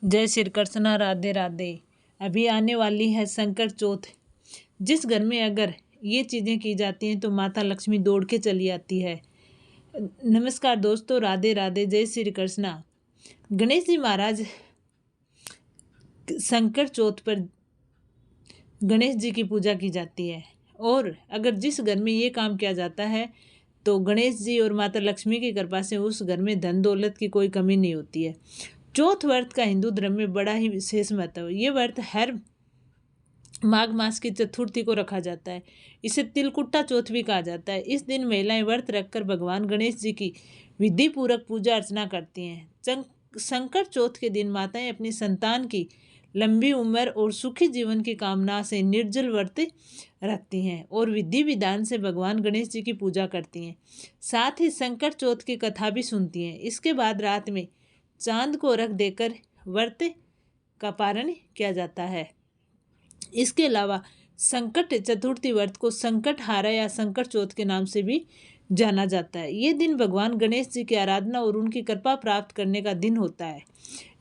जय श्री कृष्णा, राधे राधे। अभी आने वाली है संकट चौथ। जिस घर में अगर ये चीज़ें की जाती हैं तो माता लक्ष्मी दौड़ के चली आती है। नमस्कार दोस्तों, राधे राधे, जय श्री कृष्णा। गणेश जी महाराज संकट चौथ पर गणेश जी की पूजा की जाती है, और अगर जिस घर में ये काम किया जाता है तो गणेश जी और माता लक्ष्मी की कृपा से उस घर में धन दौलत की कोई कमी नहीं होती है। चौथ व्रत का हिंदू धर्म में बड़ा ही विशेष महत्व है। ये व्रत हर माघ मास की चतुर्थी को रखा जाता है। इसे तिलकुट्टा चौथ भी कहा जाता है। इस दिन महिलाएं व्रत रखकर भगवान गणेश जी की विधि पूर्वक पूजा अर्चना करती हैं। संकट चौथ के दिन माताएं अपनी संतान की लंबी उम्र और सुखी जीवन की कामना से निर्जल व्रत रखती हैं और विधि विधान से भगवान गणेश जी की पूजा करती हैं। साथ ही संकट चौथ की कथा भी सुनती हैं। इसके बाद रात में चांद को अर्घ देकर व्रत का पारण किया जाता है। इसके अलावा संकट चतुर्थी व्रत को संकट हारा या संकट चौथ के नाम से भी जाना जाता है। ये दिन भगवान गणेश जी की आराधना और उनकी कृपा प्राप्त करने का दिन होता है।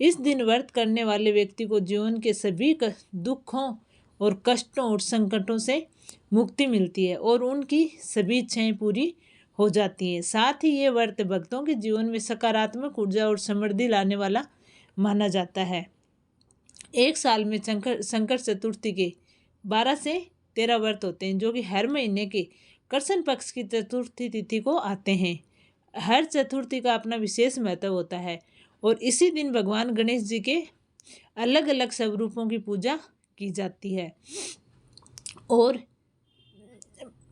इस दिन व्रत करने वाले व्यक्ति को जीवन के सभी दुखों और कष्टों और संकटों से मुक्ति मिलती है और उनकी सभी इच्छाएं पूरी हो जाती हैं। साथ ही ये व्रत भक्तों के जीवन में सकारात्मक ऊर्जा और समृद्धि लाने वाला माना जाता है। एक साल में संकट चतुर्थी के 12 से 13 व्रत होते हैं, जो कि हर महीने के कृष्ण पक्ष की चतुर्थी तिथि को आते हैं। हर चतुर्थी का अपना विशेष महत्व होता है और इसी दिन भगवान गणेश जी के अलग अलग स्वरूपों की पूजा की जाती है और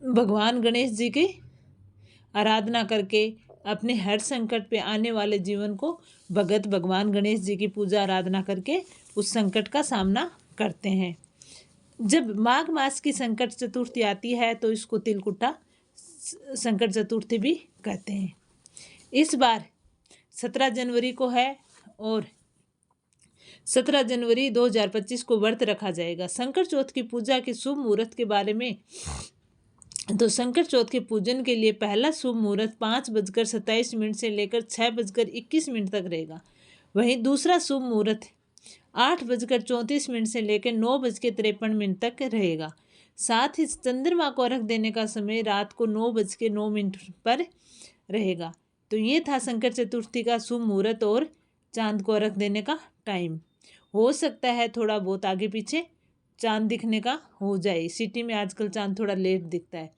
भगवान गणेश जी की आराधना करके अपने हर संकट पे आने वाले जीवन को भगत भगवान गणेश जी की पूजा आराधना करके उस संकट का सामना करते हैं। जब माघ मास की संकट चतुर्थी आती है तो इसको तिलकुट्टा संकट चतुर्थी भी कहते हैं। इस बार 17 जनवरी को है और 17 जनवरी 2025 को व्रत रखा जाएगा। संकट चौथ की पूजा के शुभ मुहूर्त के बारे में तो संकट चौथ के पूजन के लिए पहला शुभ मुहूर्त 5:27 से लेकर 6:21 तक रहेगा। वहीं दूसरा शुभ मुहूर्त 8:34 से लेकर 9:53 तक रहेगा। साथ ही चंद्रमा को अर्घ देने का समय रात को 9:09 पर रहेगा। तो ये था संकट चतुर्थी का शुभ मुहूर्त और चांद को अर्घ देने का टाइम। हो सकता है थोड़ा बहुत आगे पीछे चांद दिखने का हो जाए। सिटी में आजकल चांद थोड़ा लेट दिखता है।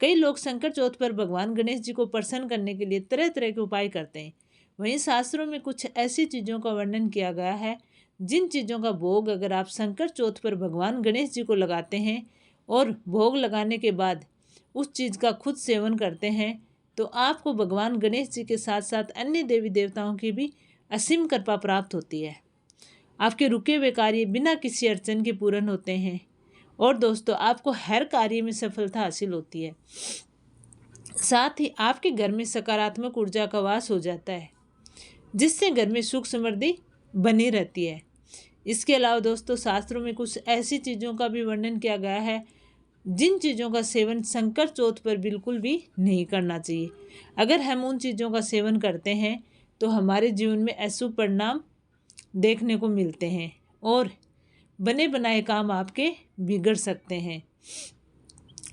कई लोग संकट चौथ पर भगवान गणेश जी को प्रसन्न करने के लिए तरह तरह के उपाय करते हैं। वहीं शास्त्रों में कुछ ऐसी चीज़ों का वर्णन किया गया है जिन चीज़ों का भोग अगर आप संकट चौथ पर भगवान गणेश जी को लगाते हैं और भोग लगाने के बाद उस चीज़ का खुद सेवन करते हैं तो आपको भगवान गणेश जी के साथ साथ अन्य देवी देवताओं की भी असीम कृपा प्राप्त होती है। आपके रुके हुए कार्य बिना किसी अड़चन के पूर्ण होते हैं और दोस्तों आपको हर कार्य में सफलता हासिल होती है। साथ ही आपके घर में सकारात्मक ऊर्जा का वास हो जाता है जिससे घर में सुख समृद्धि बनी रहती है। इसके अलावा दोस्तों शास्त्रों में कुछ ऐसी चीज़ों का भी वर्णन किया गया है जिन चीज़ों का सेवन संकट चौथ पर बिल्कुल भी नहीं करना चाहिए। अगर हम उन चीज़ों का सेवन करते हैं तो हमारे जीवन में अशुभ परिणाम देखने को मिलते हैं और बने बनाए काम आपके बिगड़ सकते हैं।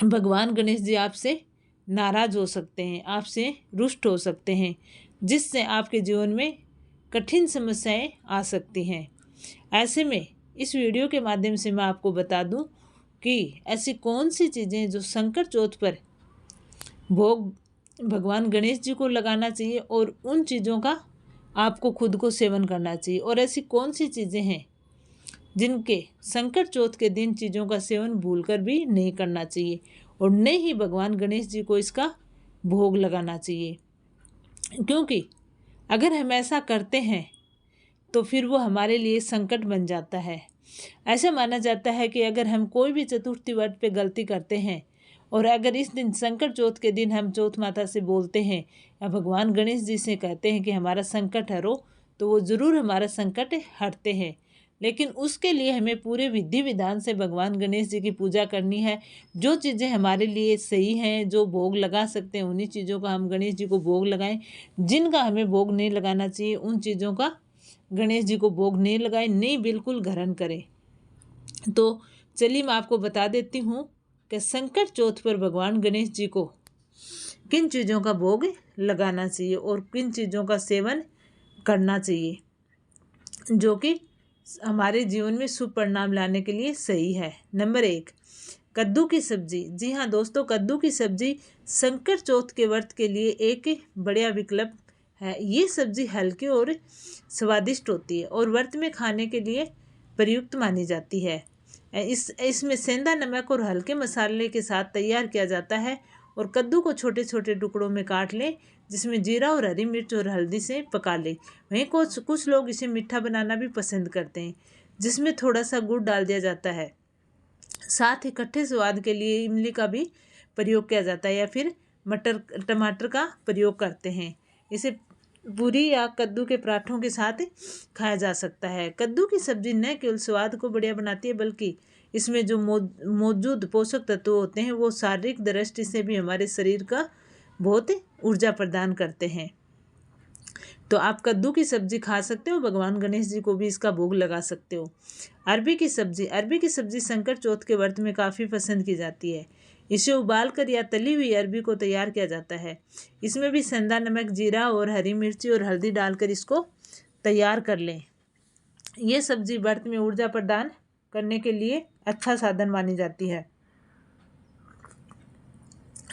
भगवान गणेश जी आपसे नाराज हो सकते हैं, आपसे रुष्ट हो सकते हैं, जिससे आपके जीवन में कठिन समस्याएं आ सकती हैं। ऐसे में इस वीडियो के माध्यम से मैं आपको बता दूं कि ऐसी कौन सी चीज़ें जो संकट चौथ पर भोग भगवान गणेश जी को लगाना चाहिए और उन चीज़ों का आपको खुद को सेवन करना चाहिए, और ऐसी कौन सी चीज़ें हैं जिनके संकट चौथ के दिन चीज़ों का सेवन भूलकर भी नहीं करना चाहिए और न ही भगवान गणेश जी को इसका भोग लगाना चाहिए। क्योंकि अगर हम ऐसा करते हैं तो फिर वो हमारे लिए संकट बन जाता है। ऐसा माना जाता है कि अगर हम कोई भी चतुर्थी व्रत पे गलती करते हैं और अगर इस दिन संकट चौथ के दिन हम चौथ माता से बोलते हैं या भगवान गणेश जी से कहते हैं कि हमारा संकट हरो, तो वो ज़रूर हमारा संकट हरते हैं। लेकिन उसके लिए हमें पूरे विधि विधान से भगवान गणेश जी की पूजा करनी है। जो चीज़ें हमारे लिए सही हैं, जो भोग लगा सकते हैं, उन्हीं चीज़ों का हम गणेश जी को भोग लगाएं। जिनका हमें भोग नहीं लगाना चाहिए उन चीज़ों का गणेश जी को भोग नहीं लगाए, नहीं बिल्कुल ग्रहण करें। तो चलिए मैं आपको बता देती हूँ कि संकट चौथ पर भगवान गणेश जी को किन चीज़ों का भोग लगाना चाहिए और किन चीज़ों का सेवन करना चाहिए जो कि हमारे जीवन में शुभ परिणाम लाने के लिए सही है। नंबर 1, कद्दू की सब्जी। जी हाँ दोस्तों, कद्दू की सब्जी संकट चौथ के व्रत के लिए एक बढ़िया विकल्प है। ये सब्जी हल्की और स्वादिष्ट होती है और व्रत में खाने के लिए प्रयुक्त मानी जाती है। इसमें सेंधा नमक और हल्के मसाले के साथ तैयार किया जाता है और कद्दू को छोटे छोटे टुकड़ों में काट लें, जिसमें जीरा और हरी मिर्च और हल्दी से पका लें। वहीं कुछ लोग इसे मीठा बनाना भी पसंद करते हैं, जिसमें थोड़ा सा गुड़ डाल दिया जाता है। साथ ही खट्टे स्वाद के लिए इमली का भी प्रयोग किया जाता है या फिर टमाटर का प्रयोग करते हैं। इसे पूरी या कद्दू के पराठों के साथ खाया जा सकता है। कद्दू की सब्जी न केवल स्वाद को बढ़िया बनाती है, बल्कि इसमें जो मौजूद पोषक तत्व होते हैं वो शारीरिक दृष्टि से भी हमारे शरीर का बहुत ऊर्जा प्रदान करते हैं। तो आप कद्दू की सब्जी खा सकते हो, भगवान गणेश जी को भी इसका भोग लगा सकते हो। अरबी की सब्जी संकट चौथ के व्रत में काफ़ी पसंद की जाती है। इसे उबालकर या तली हुई अरबी को तैयार किया जाता है। इसमें भी सेंधा नमक, जीरा और हरी मिर्ची और हल्दी डालकर इसको तैयार कर लें। ये सब्जी व्रत में ऊर्जा प्रदान करने के लिए अच्छा साधन मानी जाती है।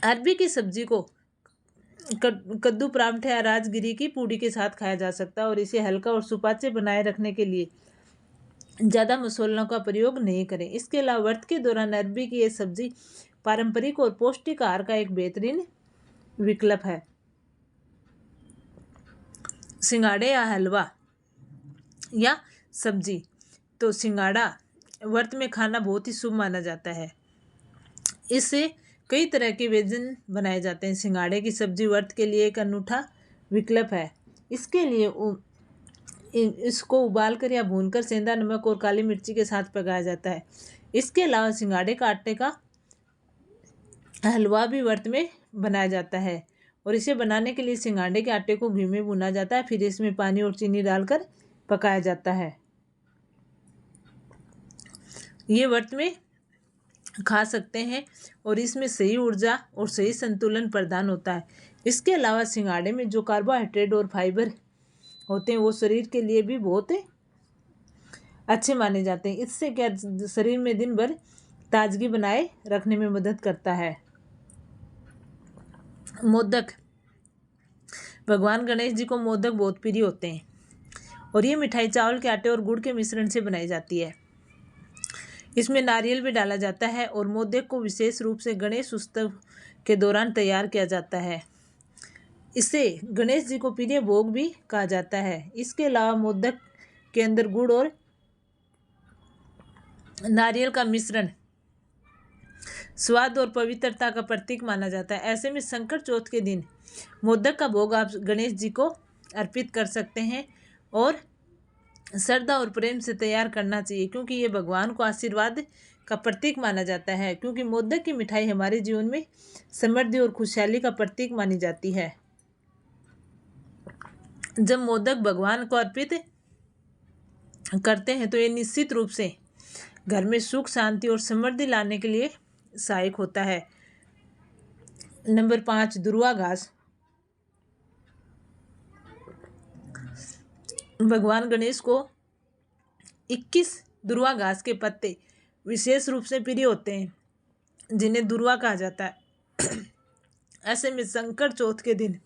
अरबी की सब्जी को कद्दू परांठे या राजगिरी की पूड़ी के साथ खाया जा सकता है और इसे हल्का और सुपाच्य बनाए रखने के लिए ज़्यादा मसालों का प्रयोग नहीं करें। इसके अलावा व्रत के दौरान अरबी की ये सब्जी पारंपरिक और पौष्टिक आहार का एक बेहतरीन विकल्प है। सिंगाड़े या हलवा या सब्जी। तो सिंगाड़ा व्रत में खाना बहुत ही शुभ माना जाता है। इससे कई तरह के व्यंजन बनाए जाते हैं। सिंगाड़े की सब्जी व्रत के लिए एक अनूठा विकल्प है। इसके लिए इसको उबालकर या भूनकर सेंधा नमक और काली मिर्ची के साथ पकाया जाता है। इसके अलावा सिंगाड़े का आटे का हलवा भी व्रत में बनाया जाता है और इसे बनाने के लिए सिंगाड़े के आटे को घी में भुना जाता है, फिर इसमें पानी और चीनी डालकर पकाया जाता है। ये व्रत में खा सकते हैं और इसमें सही ऊर्जा और सही संतुलन प्रदान होता है। इसके अलावा सिंगाड़े में जो कार्बोहाइड्रेट और फाइबर होते हैं वो शरीर के लिए भी बहुत अच्छे माने जाते हैं। इससे क्या शरीर में दिन भर ताजगी बनाए रखने में मदद करता है। मोदक। भगवान गणेश जी को मोदक बहुत प्रिय होते हैं और ये मिठाई चावल के आटे और गुड़ के मिश्रण से बनाई जाती है। इसमें नारियल भी डाला जाता है और मोदक को विशेष रूप से गणेश उत्सव के दौरान तैयार किया जाता है। इसे गणेश जी को प्रिय भोग भी कहा जाता है। इसके अलावा मोदक के अंदर गुड़ और नारियल का मिश्रण स्वाद और पवित्रता का प्रतीक माना जाता है। ऐसे में संकट चौथ के दिन मोदक का भोग आप गणेश जी को अर्पित कर सकते हैं और श्रद्धा और प्रेम से तैयार करना चाहिए, क्योंकि ये भगवान को आशीर्वाद का प्रतीक माना जाता है। क्योंकि मोदक की मिठाई हमारे जीवन में समृद्धि और खुशहाली का प्रतीक मानी जाती है। जब मोदक भगवान को अर्पित करते हैं तो ये निश्चित रूप से घर में सुख, शांति और समृद्धि लाने के लिए सहायक होता है। नंबर 5, दुर्वा घास। भगवान गणेश को 21 दुर्वा घास के पत्ते विशेष रूप से प्रिय होते हैं, जिन्हें दुर्वा कहा जाता है। ऐसे में संकट चौथ के दिन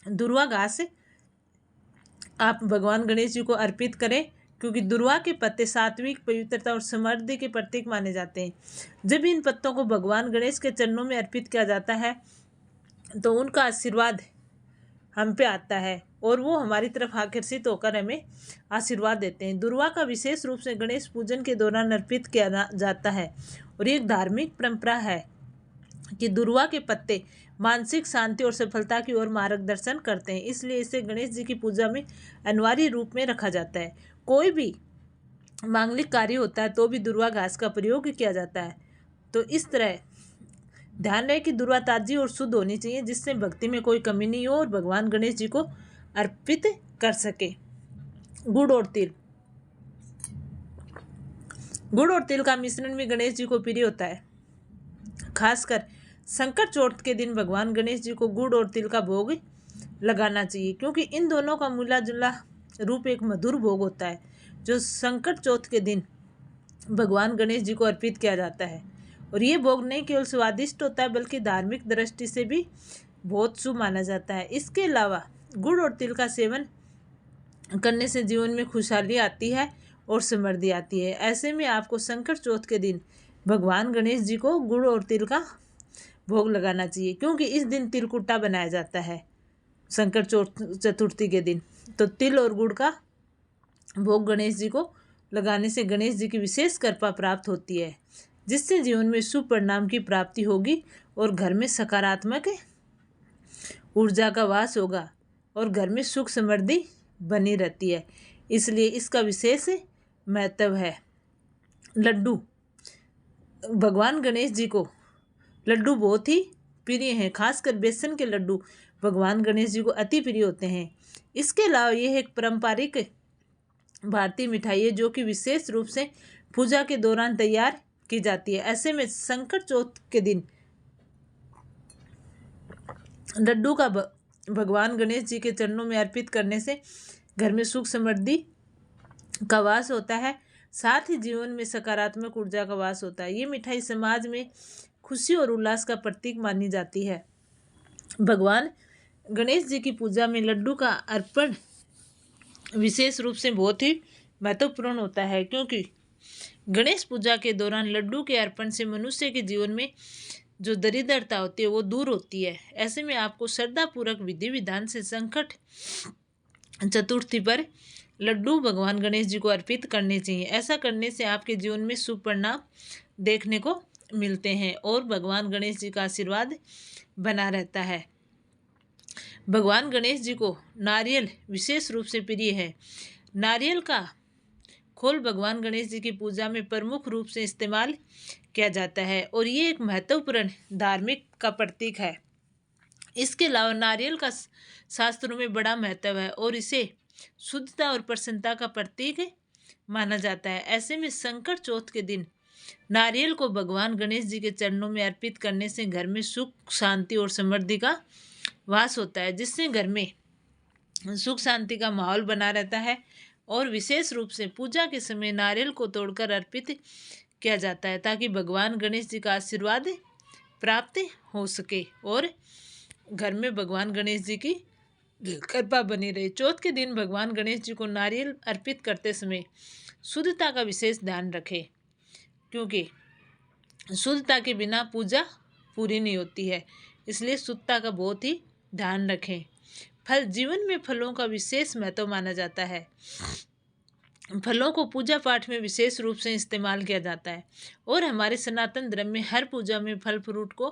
दुर्वा घास आप भगवान गणेश जी को अर्पित करें, क्योंकि दुर्वा के पत्ते सात्विक, पवित्रता और समृद्धि के प्रतीक माने जाते हैं। जब इन पत्तों को भगवान गणेश के चरणों में अर्पित किया जाता है तो उनका आशीर्वाद हम पे आता है और वो हमारी तरफ आकर्षित होकर हमें आशीर्वाद देते हैं। दुर्वा का विशेष रूप से गणेश पूजन के दौरान अर्पित किया जाता है और ये एक धार्मिक परंपरा है कि दुर्वा के पत्ते मानसिक शांति और सफलता की ओर मार्गदर्शन करते हैं, इसलिए इसे गणेश जी की पूजा में अनिवार्य रूप में रखा जाता है। कोई भी मांगलिक कार्य होता है तो भी दुर्वा घास का प्रयोग किया जाता है। तो इस तरह ध्यान रहे कि दुर्वा ताजी और शुद्ध होनी चाहिए, जिससे भक्ति में कोई कमी नहीं हो और भगवान गणेश जी को अर्पित कर सके। गुड़ और तिल। गुड़ और तिल का मिश्रण भी गणेश जी को प्रिय होता है। खासकर संकट चौथ के दिन भगवान गणेश जी को गुड़ और तिल का भोग लगाना चाहिए, क्योंकि इन दोनों का मिला जुला रूप एक मधुर भोग होता है, जो संकट चौथ के दिन भगवान गणेश जी को अर्पित किया जाता है। और ये भोग नहीं केवल स्वादिष्ट होता है, बल्कि धार्मिक दृष्टि से भी बहुत शुभ माना जाता है। इसके अलावा गुड़ और तिल का सेवन करने से जीवन में खुशहाली आती है और समृद्धि आती है। ऐसे में आपको संकट चौथ के दिन भगवान गणेश जी को गुड़ और तिल का भोग लगाना चाहिए, क्योंकि इस दिन तिलकुट्टा बनाया जाता है संकट चतुर्थी के दिन। तो तिल और गुड़ का भोग गणेश जी को लगाने से गणेश जी की विशेष कृपा प्राप्त होती है, जिससे जीवन में शुभ परिणाम की प्राप्ति होगी और घर में सकारात्मक ऊर्जा का वास होगा और घर में सुख समृद्धि बनी रहती है। इसलिए इसका विशेष महत्व है। लड्डू। भगवान गणेश जी को लड्डू बहुत ही प्रिय हैं। खासकर बेसन के लड्डू भगवान गणेश जी को अति प्रिय होते हैं। इसके अलावा यह एक पारंपरिक भारतीय मिठाई है, जो कि विशेष रूप से पूजा के दौरान तैयार की जाती है। ऐसे में संकट चौथ के दिन लड्डू का भगवान गणेश जी के चरणों में अर्पित करने से घर में सुख समृद्धि का वास होता है, साथ ही जीवन में सकारात्मक ऊर्जा का वास होता है। ये मिठाई समाज में खुशी और उल्लास का प्रतीक मानी जाती है। भगवान गणेश जी की पूजा में लड्डू का अर्पण विशेष रूप से बहुत ही महत्वपूर्ण होता है, क्योंकि गणेश पूजा के दौरान लड्डू के अर्पण से मनुष्य के जीवन में जो दरिद्रता होती है वो दूर होती है। ऐसे में आपको श्रद्धापूर्वक विधि विधान से संकट चतुर्थी पर लड्डू भगवान गणेश जी को अर्पित करने चाहिए। ऐसा करने से आपके जीवन में शुभ परिणाम देखने को मिलते हैं और भगवान गणेश जी का आशीर्वाद बना रहता है। भगवान गणेश जी को नारियल विशेष रूप से प्रिय है। नारियल का खोल भगवान गणेश जी की पूजा में प्रमुख रूप से इस्तेमाल किया जाता है और ये एक महत्वपूर्ण धार्मिक का प्रतीक है। इसके अलावा नारियल का शास्त्रों में बड़ा महत्व है और इसे शुद्धता और प्रसन्नता का प्रतीक माना जाता है। ऐसे में संकट चौथ के दिन नारियल को भगवान गणेश जी के चरणों में अर्पित करने से घर में सुख शांति और समृद्धि का वास होता है, जिससे घर में सुख शांति का माहौल बना रहता है। और विशेष रूप से पूजा के समय नारियल को तोड़कर अर्पित किया जाता है, ताकि भगवान गणेश जी का आशीर्वाद प्राप्त हो सके और घर में भगवान गणेश जी की कृपा बनी रहे। चौथ के दिन भगवान गणेश जी को नारियल अर्पित करते समय शुद्धता का विशेष ध्यान रखें, क्योंकि शुद्धता के बिना पूजा पूरी नहीं होती है। इसलिए शुद्धता का बहुत ही ध्यान रखें। फल। जीवन में फलों का विशेष महत्व माना जाता है। फलों को पूजा पाठ में विशेष रूप से इस्तेमाल किया जाता है और हमारे सनातन धर्म में हर पूजा में फल फ्रूट को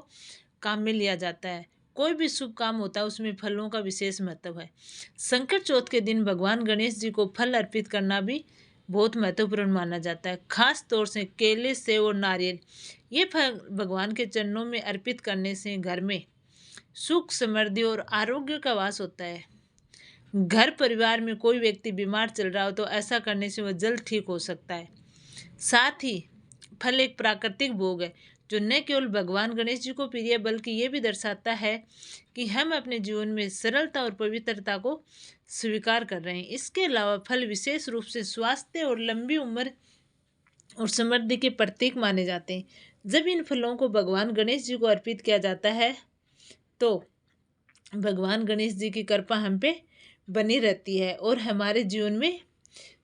काम में लिया जाता है। कोई भी शुभ काम होता है उसमें फलों का विशेष महत्व है। संकट चौथ के दिन भगवान गणेश जी को फल अर्पित करना भी बहुत महत्वपूर्ण माना जाता है। खास तौर से केले, सेब और नारियल, ये फल भगवान के चरणों में अर्पित करने से घर में सुख समृद्धि और आरोग्य का वास होता है। घर परिवार में कोई व्यक्ति बीमार चल रहा हो तो ऐसा करने से वह जल्द ठीक हो सकता है। साथ ही फल एक प्राकृतिक भोग है, जो न केवल भगवान गणेश जी को प्रिय है, बल्कि ये भी दर्शाता है कि हम अपने जीवन में सरलता और पवित्रता को स्वीकार कर रहे हैं। इसके अलावा फल विशेष रूप से स्वास्थ्य और लंबी उम्र और समृद्धि के प्रतीक माने जाते हैं। जब इन फलों को भगवान गणेश जी को अर्पित किया जाता है तो भगवान गणेश जी की कृपा हम पे बनी रहती है और हमारे जीवन में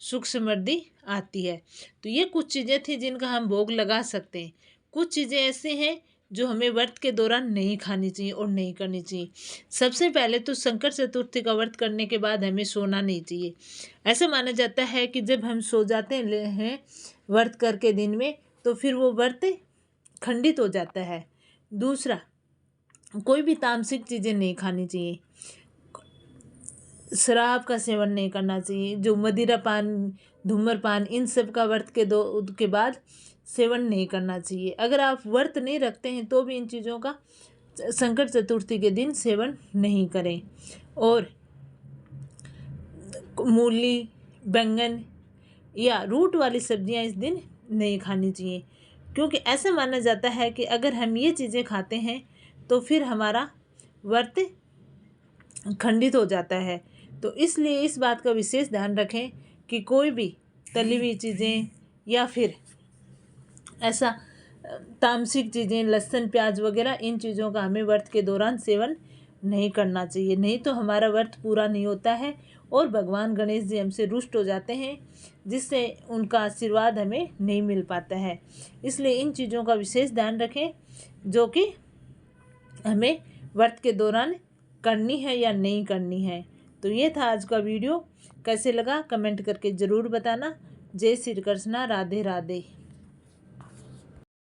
सुख समृद्धि आती है। तो ये कुछ चीज़ें थी जिनका हम भोग लगा सकते हैं। कुछ चीज़ें ऐसे हैं जो हमें व्रत के दौरान नहीं खानी चाहिए और नहीं करनी चाहिए। सबसे पहले तो संकट चतुर्थी का व्रत करने के बाद हमें सोना नहीं चाहिए। ऐसा माना जाता है कि जब हम सो जाते हैं व्रत करके दिन में, तो फिर वो व्रत खंडित हो जाता है। दूसरा, कोई भी तामसिक चीज़ें नहीं खानी चाहिए। शराब का सेवन नहीं करना चाहिए। जो मदिरा पान, धूम्रपान, इन सब का व्रत के बाद सेवन नहीं करना चाहिए। अगर आप व्रत नहीं रखते हैं तो भी इन चीज़ों का संकट चतुर्थी के दिन सेवन नहीं करें। और मूली, बैंगन या रूट वाली सब्जियां इस दिन नहीं खानी चाहिए, क्योंकि ऐसा माना जाता है कि अगर हम ये चीज़ें खाते हैं तो फिर हमारा व्रत खंडित हो जाता है। तो इसलिए इस बात का विशेष ध्यान रखें कि कोई भी तली हुई चीज़ें या फिर ऐसा तामसिक चीज़ें, लहसुन, प्याज वगैरह, इन चीज़ों का हमें व्रत के दौरान सेवन नहीं करना चाहिए। नहीं तो हमारा व्रत पूरा नहीं होता है और भगवान गणेश जी हमसे रुष्ट हो जाते हैं, जिससे उनका आशीर्वाद हमें नहीं मिल पाता है। इसलिए इन चीज़ों का विशेष ध्यान रखें जो कि हमें व्रत के दौरान करनी है या नहीं करनी है। तो ये था आज का वीडियो। कैसे लगा कमेंट करके ज़रूर बताना। जय श्री कृष्णा, राधे राधे।